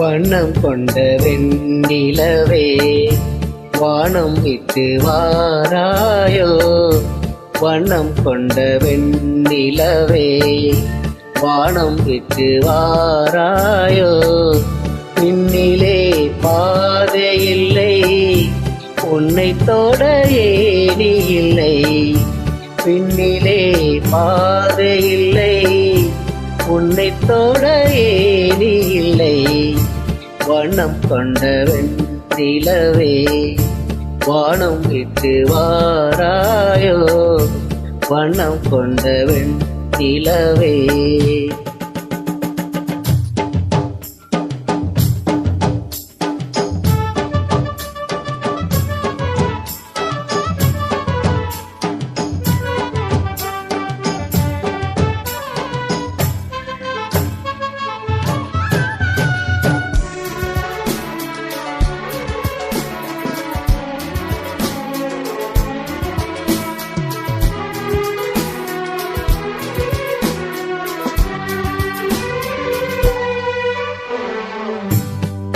வண்ணம் கொண்ட வெண்ணிலவே வானம் விட்டு வாராயோ. வண்ணம் கொண்ட வெண்ணிலவே வானம் விட்டு வாராயோ. விண்ணிலே பாதையில்லை உன்னை தொட ஏணி இல்லை. விண்ணிலே பாதையில்லை உன்னை தொட ஏணி இல்லை. வண்ணம் கொண்ட வெண்ணிலவே வானம் விட்டு வாராயோ. வண்ணம் கொண்ட வெண்ணிலவே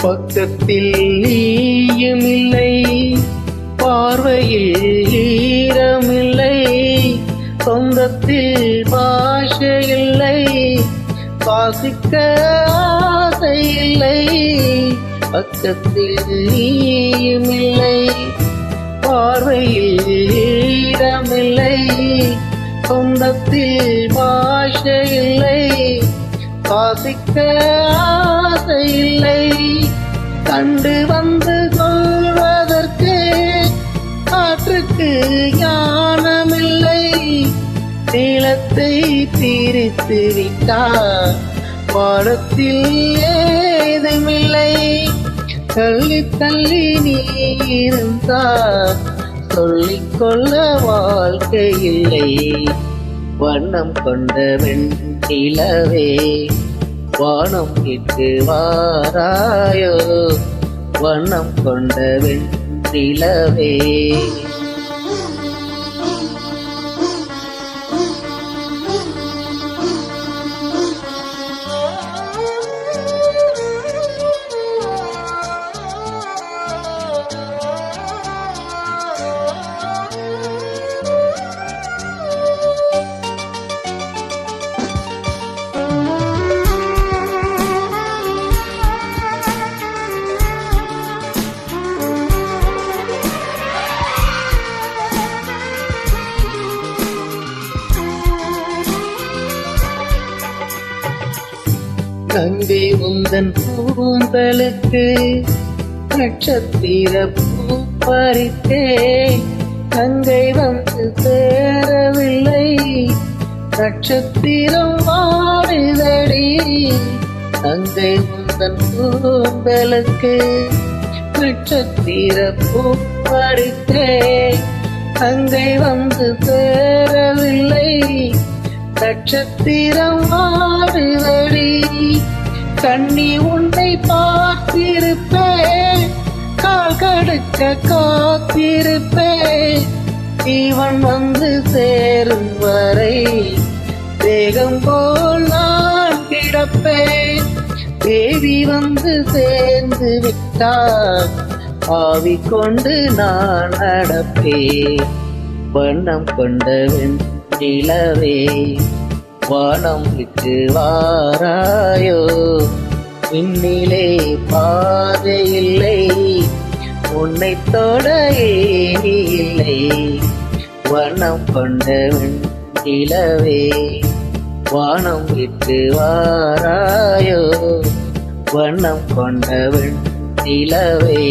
பக்கத்தில் நீயும் இல்லை, பார்வையில் ஈரமில்லை, சொந்தத்தில் பாஷை இல்லை, வாசிக்க ஆசை இல்லை. பக்கத்தில் நீயும் இல்லை, பார்வையில் ஈரமில்லை, சொந்தத்தில் பாஷை இல்லை, வாசிக்க ஆசை இல்லை. கண்டு வந்து கொள்வதற்கு காற்றுக்கு ஞானமில்லை. நீளத்தை பிரித்து விட்டார் பாடத்தில் ஏதுமில்லை. தள்ளி தள்ளி நீ இருந்தார் சொல்லிக்கொள்ள வாழ்க்கை இல்லை. வண்ணம் கொண்ட வெண்ணிலவே வானம் விட்டு வாராயோ. வண்ணம் கொண்ட வெண்ணிலவே கங்கை உந்தன் கூந்தலுக்கு நட்சத்திர பூ பறித்தே. கங்கை வந்து சேரவில்லை, நட்சத்திரம் வாடுதடி. கங்கை உந்தன் கூந்தலுக்கு நட்சத்திர பூ பறித்தே. கங்கை வந்து சேரவில்லை, நட்சத்திரம் வாடுதடி. கண்ணி உன்னை பார்த்திருப்பேன், கால் கடுக்க காத்திருப்பேன். ஜீவன் வந்து சேரும் வரை தேகம் போல் நான் கிடப்பேன். தேவி வந்து சேர்ந்து விட்டார், ஆவி கொண்டு நான் நடப்பேன். வண்ணம் கொண்ட வெண்ணிலவே வானம் விட்டு வாராயோ. விண்ணிலே பாதை இல்லை உன்னை தொட ஏணி இல்லை. வண்ணம் கொண்ட வெண்ணிலவே வானம் விட்டு வாராயோ. வண்ணம் கொண்ட வெண்ணிலவே